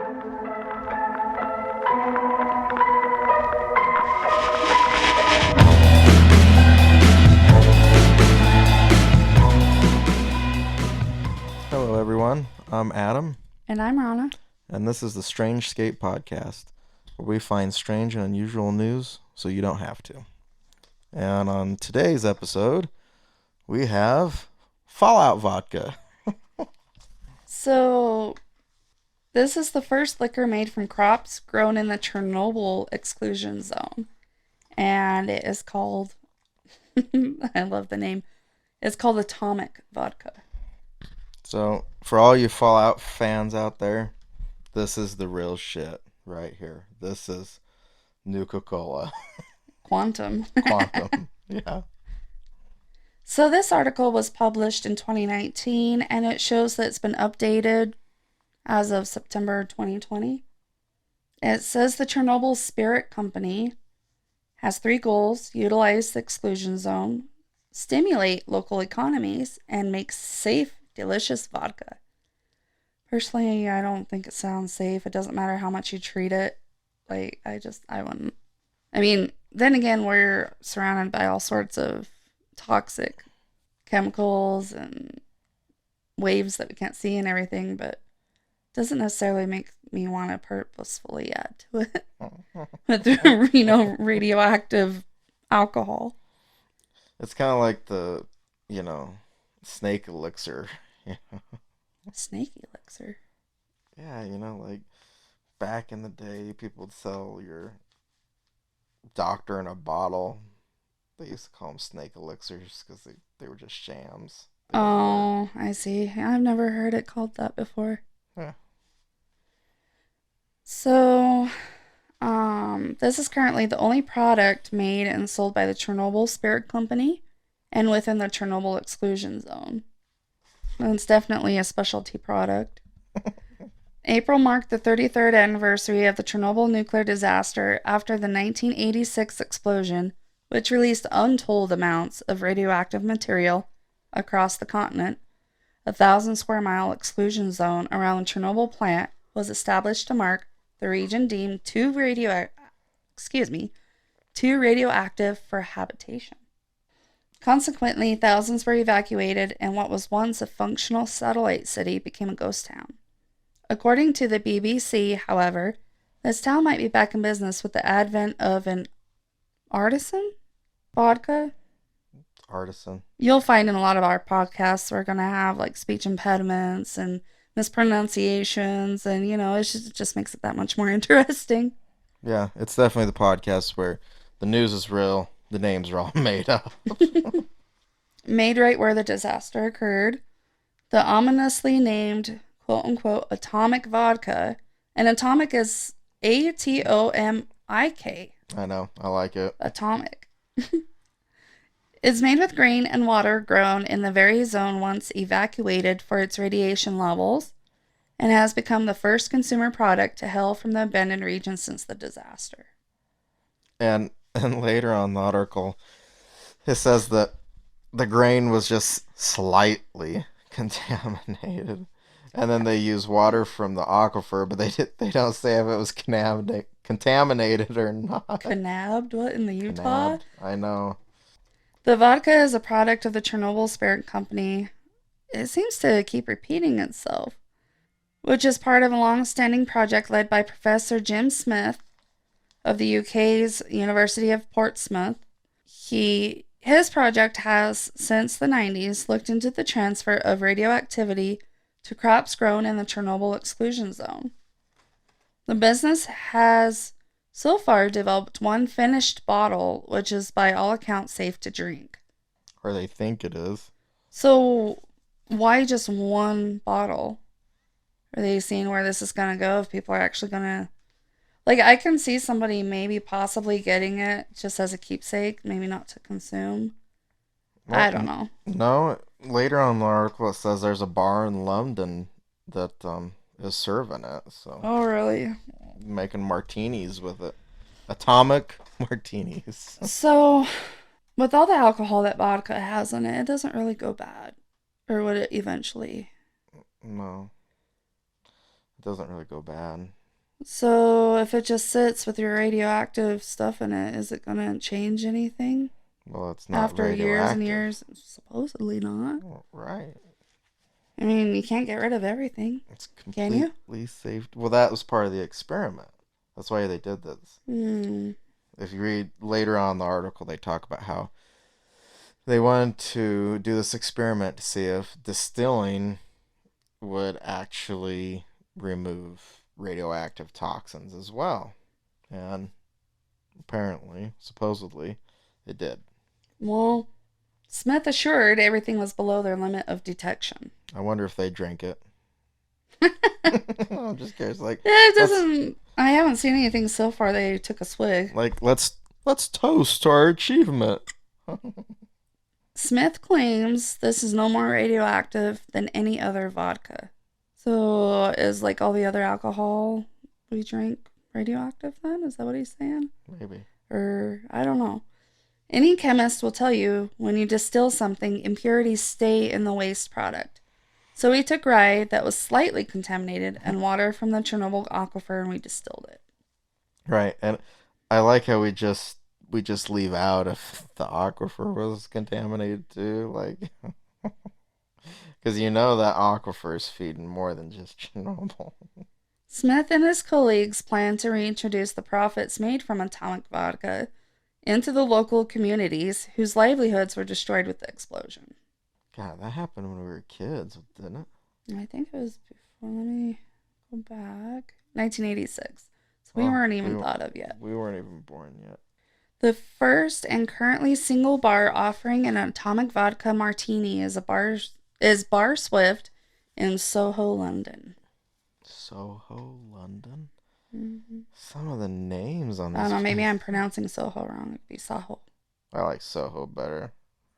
Hello, everyone. I'm Adam, And I'm Rana. and this is the Strange Scape Podcast, where we find strange and unusual news so you don't have to. And on today's episode, we have Fallout Vodka. So, this is the first liquor made from crops grown in the Chernobyl exclusion zone. And it is called, I love the name, it's called Atomik Vodka. So, for all you Fallout fans out there, this is the real shit right here. This is Nuka-Cola. Quantum. Quantum. Yeah. So, this article was published in 2019 and it shows that it's been updated as of September 2020. It says the Chernobyl Spirit Company has 3 goals: utilize the exclusion zone, stimulate local economies, and make safe, delicious vodka. Personally, I don't think it sounds safe. It doesn't matter how much you treat it. I wouldn't. I mean, then again, we're surrounded by all sorts of toxic chemicals and waves that we can't see and everything, but it doesn't necessarily make me want to purposefully add to it with, radioactive alcohol. It's kind of like the, snake elixir. Snake elixir. Yeah, like back in the day, people would sell your doctor in a bottle. They used to call them snake elixirs because they were just shams. Oh, I see. I've never heard it called that before. Yeah. So, this is currently the only product made and sold by the Chernobyl Spirit Company and within the Chernobyl exclusion zone. And it's definitely a specialty product. April marked the 33rd anniversary of the Chernobyl nuclear disaster after the 1986 explosion, which released untold amounts of radioactive material across the continent. A 1,000-square-mile exclusion zone around the Chernobyl plant was established to mark the region deemed too radioactive for habitation. Consequently, thousands were evacuated, and what was once a functional satellite city became a ghost town. According to the BBC, however, this town might be back in business with the advent of an artisan vodka. Artisan. You'll find in a lot of our podcasts we're going to have like speech impediments and mispronunciations, and it just makes it that much more interesting. Yeah, it's definitely the podcast where the news is real, the names are all made up. Made right where the disaster occurred, the ominously named quote-unquote Atomik Vodka, and Atomik is Atomik. I know, I like it. Atomik. It's made with grain and water grown in the very zone once evacuated for its radiation levels, and has become the first consumer product to hail from the abandoned region since the disaster. And later on the article, it says that the grain was just slightly contaminated. And then they use water from the aquifer, but they don't say if it was contaminated or not. Canabbed? What, in the Utah? Canabbed, I know. The vodka is a product of the Chernobyl Spirit Company. It seems to keep repeating itself, which is part of a long-standing project led by Professor Jim Smith of the UK's University of Portsmouth. His project has, since the 90s, looked into the transfer of radioactivity to crops grown in the Chernobyl exclusion zone. The business has so far developed one finished bottle, which is by all accounts safe to drink. Or they think it is. So, why just one bottle? Are they seeing where this is going to go? If people are actually going to... Like, I can see somebody maybe possibly getting it just as a keepsake, maybe not to consume. Well, I don't know. No, later on in the article it says there's a bar in London that is serving it. So. Oh, really? Making martinis with it. Atomic martinis. So, with all the alcohol that vodka has in it, it doesn't really go bad. Or would it eventually? No. doesn't really go bad. So if it just sits with your radioactive stuff in it, is it gonna change anything Well, it's not after years and radioactive. years? Supposedly not. Well, right. I mean, you can't get rid of everything, It's can you? completely safe. Well, that was part of the experiment. That's why they did this. Hmm. If you read later on in the article, they talk about how they wanted to do this experiment to see if distilling would actually remove radioactive toxins as well. And apparently, supposedly, it did. Well, Smith assured everything was below their limit of detection. I wonder if they drink it. I'm just curious. It Let's doesn't. I haven't seen anything so far. They took a swig. let's toast our achievement. Smith claims this is no more radioactive than any other vodka. So is like all the other alcohol we drink radioactive then? Is that what he's saying? Maybe. Or I don't know. Any chemist will tell you when you distill something, impurities stay in the waste product. So we took rye that was slightly contaminated and water from the Chernobyl aquifer and we distilled it. Right, and I like how we just leave out if the aquifer was contaminated too, like because you know that aquifer is feeding more than just Chernobyl. Smith and his colleagues plan to reintroduce the profits made from Atomic vodka into the local communities whose livelihoods were destroyed with the explosion. God, that happened when we were kids, didn't it? I think it was before, let me go back, 1986. So we Oh, weren't even thought of yet. we weren't even born yet. The first and currently single bar offering an atomic vodka martini is Bar Swift in Soho, London. Soho, London. Mm-hmm. Some of the names on I don't these know, maybe places. I'm pronouncing Soho wrong. It'd be Soho. I like Soho better.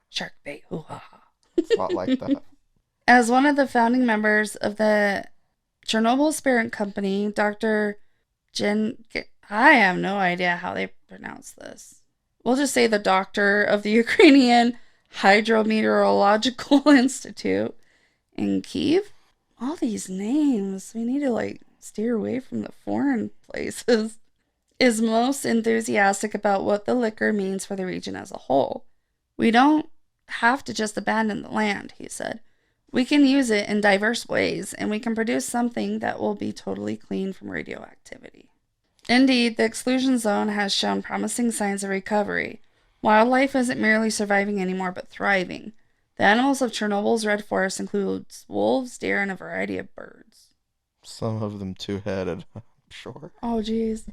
Shark bait, hoo ha ha. It's a lot like that. As one of the founding members of the Chernobyl Spirit Company, Dr. Jen. I have no idea how they pronounce this. We'll just say the doctor of the Ukrainian Hydrometeorological Institute in Kiev. All these names. We need to steer away from the foreign places. Is most enthusiastic about what the liquor means for the region as a whole. We don't have to just abandon the land, he said. We can use it in diverse ways, and we can produce something that will be totally clean from radioactivity. Indeed, the exclusion zone has shown promising signs of recovery. Wildlife isn't merely surviving anymore, but thriving. The animals of Chernobyl's red forest includes wolves, deer, and a variety of birds. Some of them two-headed, I'm sure. Oh, geez.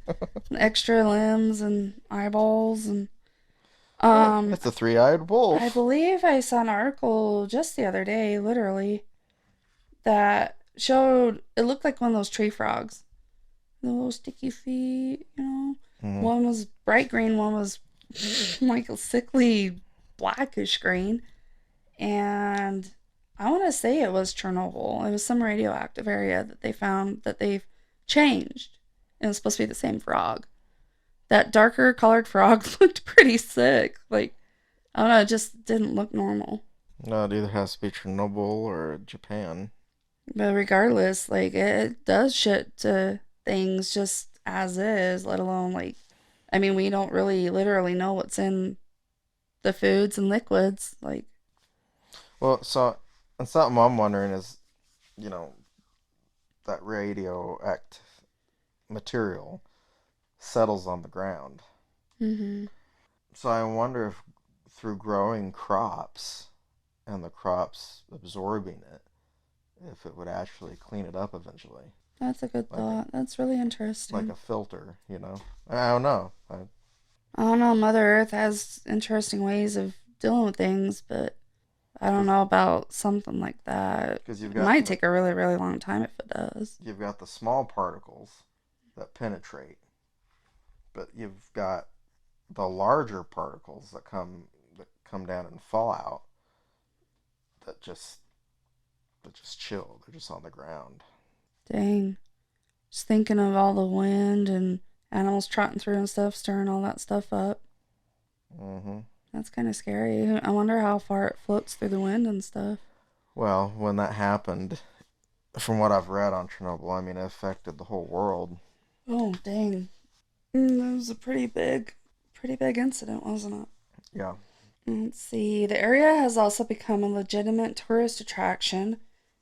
Extra limbs and eyeballs and It's a three-eyed I wolf. believe I saw an article just the other day, literally, that showed it looked like one of those tree frogs. The little sticky feet, you know. Mhm. One was bright green, one was like a sickly blackish green. And I want to say it was Chernobyl. It was some radioactive area that they found that they've changed. And it was supposed to be the same frog. That darker colored frog looked pretty sick. I don't know, it just didn't look normal. No, it either has to be Chernobyl or Japan. But regardless, it does shit to things just as is, let alone I mean, we don't really literally know what's in the foods and liquids. Well, so, and something I'm wondering is, you know, that radioactive material settles on the ground. Mm-hmm. So I wonder if through growing crops and the crops absorbing it, if it would actually clean it up eventually, That's a good like a thought. That's really like interesting. a filter, you know. I don't know. I don't know. Mother Earth has interesting ways of dealing with things, but I don't Because know about something like that. you've It got might take a really, really long time if it does. the small particles that penetrate, but you've got the larger particles that come down and fall out that just chill. They're just on the ground. Dang. Just thinking of all the wind and animals trotting through and stuff, stirring all that stuff up. Hmm. That's kind of scary. I wonder how far it floats through the wind and stuff. Well, when that happened, from what I've read on Chernobyl, I mean, it affected the whole world. Oh, dang. That was a pretty big incident, wasn't it? Yeah. Let's see. The area has also become a legitimate tourist attraction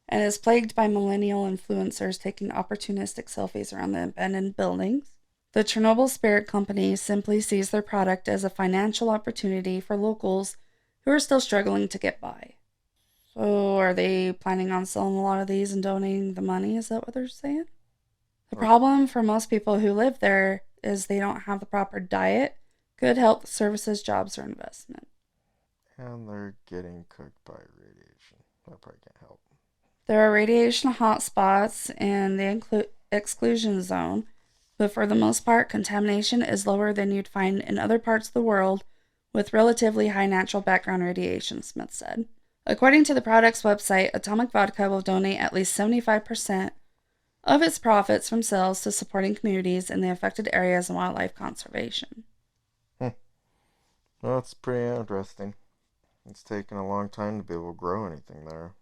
and is plagued by millennial influencers taking opportunistic selfies around the abandoned buildings. The Chernobyl Spirit Company simply sees their product as a financial opportunity for locals who are still struggling to get by. So, are they planning on selling a lot of these and donating the money? Is that what they're saying? The Or- problem for most people who live there is they don't have the proper diet, good health services, jobs, or investment. And they're getting cooked by radiation. That probably can't help. There are radiation hotspots in the exclusion zone, but for the most part, contamination is lower than you'd find in other parts of the world with relatively high natural background radiation, Smith said. According to the product's website, Atomic Vodka will donate at least 75% of its profits from sales to supporting communities in the affected areas and wildlife conservation. Hmm. Well, it's pretty interesting. It's taken a long time to be able to grow anything there.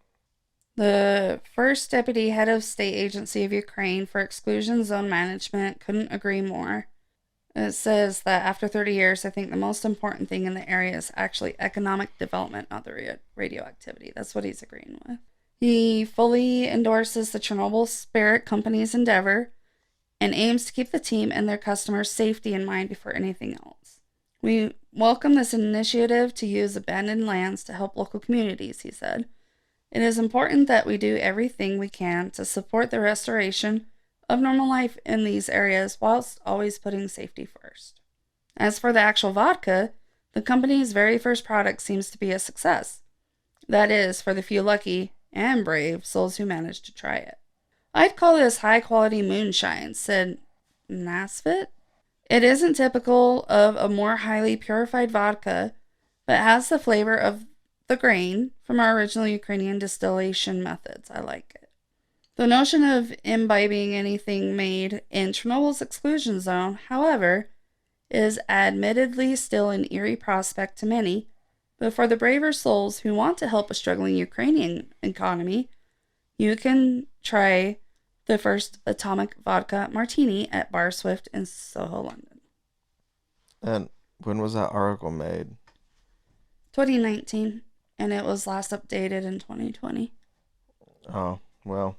The first deputy head of state agency of Ukraine for exclusion zone management couldn't agree more. It says that after 30 years, I think the most important thing in the area is actually economic development, not the radioactivity. That's what he's agreeing with. He fully endorses the Chernobyl Spirit Company's endeavor and aims to keep the team and their customers' safety in mind before anything else. We welcome this initiative to use abandoned lands to help local communities, he said. It is important that we do everything we can to support the restoration of normal life in these areas whilst always putting safety first. As for the actual vodka, the company's very first product seems to be a success. That is, for the few lucky and brave souls who managed to try it. I'd call this high quality moonshine, said Nasfit. It isn't typical of a more highly purified vodka, but has the flavor of the grain from our original Ukrainian distillation methods. I like it. The notion of imbibing anything made in Chernobyl's exclusion zone, however, is admittedly still an eerie prospect to many, but for the braver souls who want to help a struggling Ukrainian economy, you can try the first atomic vodka martini at Bar Swift in Soho, London. And when was that article made? 2019, and it was last updated in 2020. Oh, well,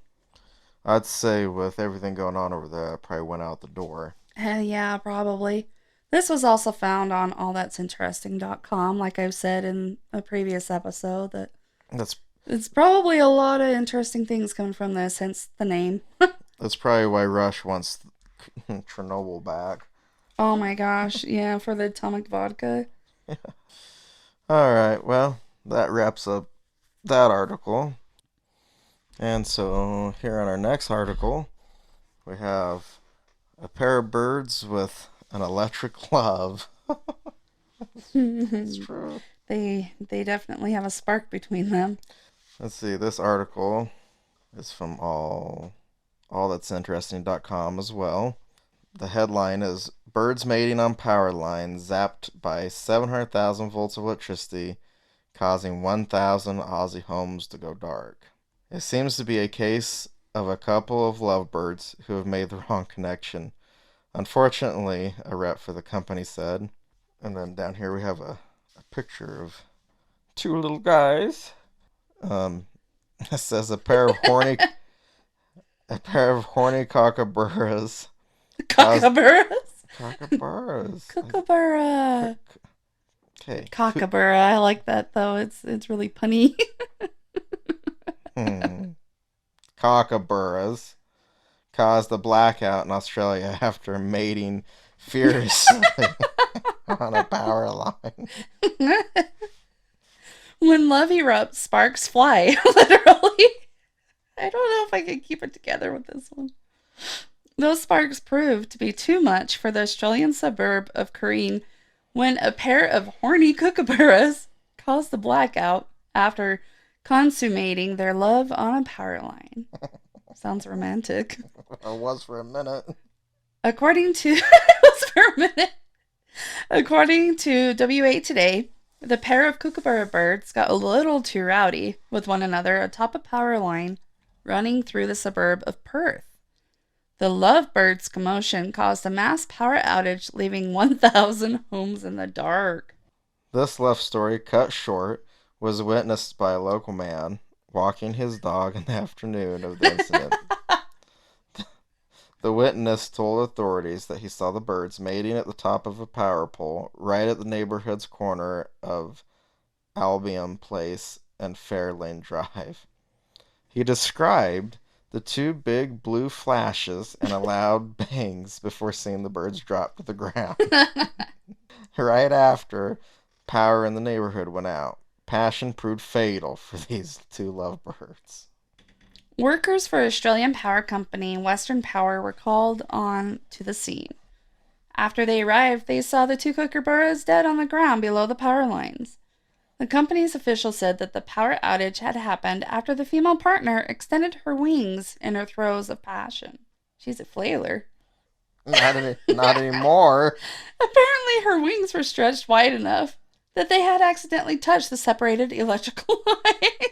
I'd say with everything going on over there, it probably went out the door. Yeah, probably. This was also found on allthat'sinteresting.com, like I've said in a previous episode, that That's it's probably a lot of interesting things coming from this, hence the name. that's probably why Rush wants Chernobyl back. Oh my gosh, yeah, for the atomic vodka. All right, well, that wraps up that article. And so here on our next article, we have a pair of birds with an electric love. It's true. They definitely have a spark between them. Let's see. This article is from allthat'sinteresting.com as well. The headline is Birds mating on power line zapped by 700,000 volts of electricity, causing 1,000 Aussie homes to go dark. It seems to be a case of a couple of lovebirds who have made the wrong connection. Unfortunately, a rep for the company said. And then down here we have a picture of two little guys. It says a pair of horny kookaburras. Kookaburras? Kookaburras. Kookaburra. Okay. Kookaburra. I like that though. It's really punny. Kookaburras caused a blackout in Australia after mating furiously on a power line. When love erupts, sparks fly. Literally. I don't know if I can keep it together with this one. Those sparks proved to be too much for the Australian suburb of Corrine when a pair of horny kookaburras caused the blackout after consummating their love on a power line. Sounds romantic. It was for a minute. According to it was for a minute. According to W8 Today, the pair of kookaburra birds got a little too rowdy with one another atop a power line running through the suburb of Perth. The Lovebirds commotion caused a mass power outage, leaving 1,000 homes in the dark. This left story, cut short, was witnessed by a local man walking his dog in the afternoon of the incident. The witness told authorities that he saw the birds mating at the top of a power pole right at the neighborhood's corner of Albion Place and Fairlane Drive. He described the two big blue flashes and loud bangs before seeing the birds drop to the ground. Right after, power in the neighborhood went out. Passion proved fatal for these two lovebirds. Workers for Australian power company Western Power were called on to the scene. After they arrived, they saw the two kookaburras dead on the ground below the power lines. The company's official said that the power outage had happened after the female partner extended her wings in her throes of passion. She's a flailer. Not anymore. Apparently, her wings were stretched wide enough that they had accidentally touched the separated electrical line.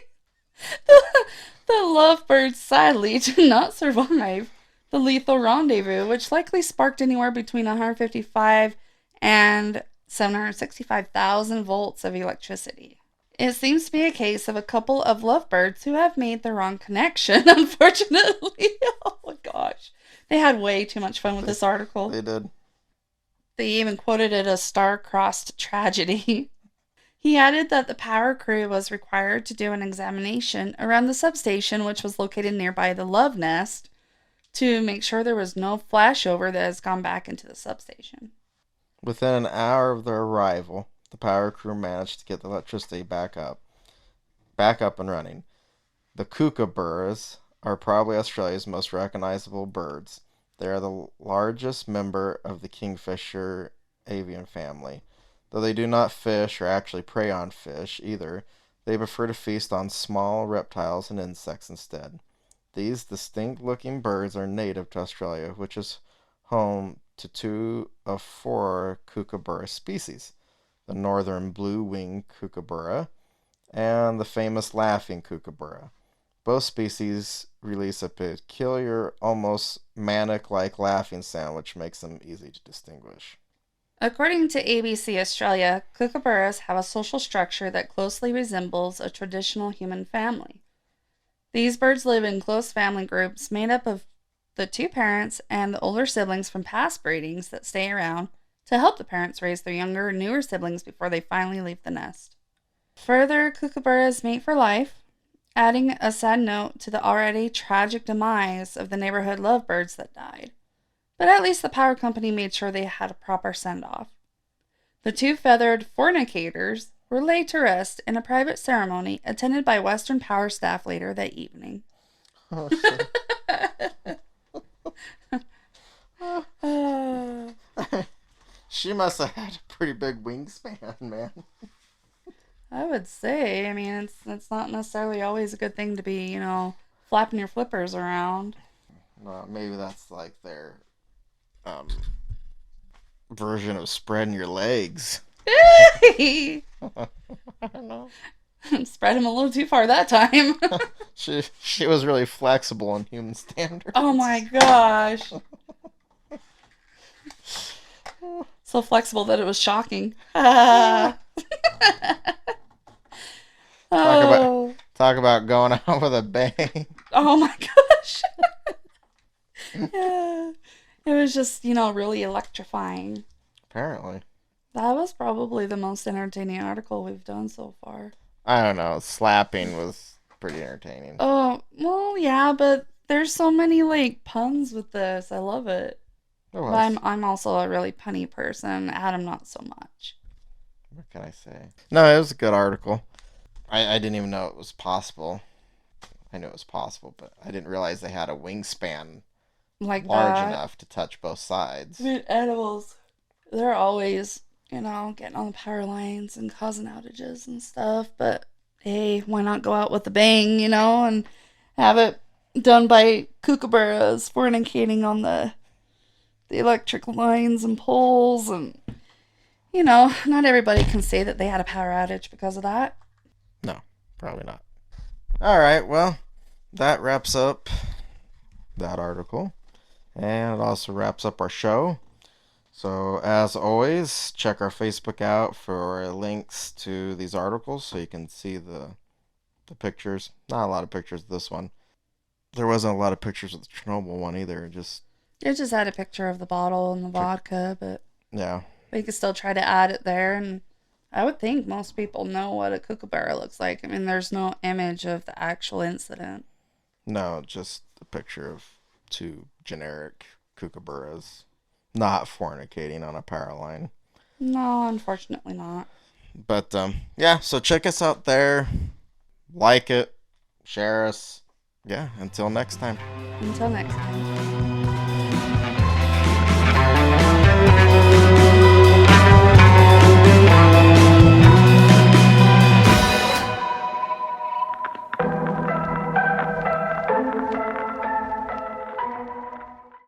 The lovebirds sadly did not survive the lethal rendezvous, which likely sparked anywhere between 155 and 765,000 volts of electricity. It seems to be a case of a couple of lovebirds who have made the wrong connection, unfortunately. Oh my gosh. They had way too much fun with this article. They did. They even quoted it as star-crossed tragedy. He added that the power crew was required to do an examination around the substation, which was located nearby the Love Nest, to make sure there was no flashover that has gone back into the substation. Within an hour of their arrival, the power crew managed to get the electricity back up and running. The kookaburras are probably Australia's most recognizable birds. They are the largest member of the kingfisher avian family. Though they do not fish or actually prey on fish either, they prefer to feast on small reptiles and insects instead. These distinct-looking birds are native to Australia, which is home to two of four kookaburra species, the northern blue-winged kookaburra and the famous laughing kookaburra. Both species release a peculiar, almost manic-like laughing sound, which makes them easy to distinguish. According to ABC Australia, kookaburras have a social structure that closely resembles a traditional human family. These birds live in close family groups made up of the two parents and the older siblings from past breedings that stay around to help the parents raise their younger, newer siblings before they finally leave the nest. Further, kookaburras mate for life, adding a sad note to the already tragic demise of the neighborhood lovebirds that died. But at least the power company made sure they had a proper send-off. The two feathered fornicators were laid to rest in a private ceremony attended by Western Power staff later that evening. Oh, shit. She must have had a pretty big wingspan, man. I would say, I mean, it's not necessarily always a good thing to be, flapping your flippers around. Well, maybe that's like their version of spreading your legs. I don't know. Spread him a little too far that time. She was really flexible on human standards. Oh my gosh. So flexible that it was shocking. Oh. Talk about going out with a bang. Oh my gosh. Yeah. It was just, really electrifying. Apparently. That was probably the most entertaining article we've done so far. I don't know. Slapping was pretty entertaining. Oh, well, yeah, but there's so many, puns with this. I love it. There But was. I'm also a really punny person. Adam, not so much. What can I say? No, it was a good article. I didn't even know it was possible. I knew it was possible, but I didn't realize they had a wingspan Like large that. enough to touch both sides. I mean, animals, they're always, getting on the power lines and causing outages and stuff. But hey, why not go out with a bang, and have it done by kookaburras fornicating on the electric lines and poles, and not everybody can say that they had a power outage because of that. No, probably not. All right, well, that wraps up that article. And it also wraps up our show. So, as always, check our Facebook out for links to these articles so you can see the pictures. Not a lot of pictures of this one. There wasn't a lot of pictures of the Chernobyl one either. Just It just had a picture of the bottle and the pic- vodka, but yeah, we could still try to add it there. And I would think most people know what a kookaburra looks like. I mean, there's no image of the actual incident. no, just a picture of two generic kookaburras not fornicating on a power line. No, unfortunately not. But yeah, so check us out there. Like it, share us. Yeah, until next time. Until next time.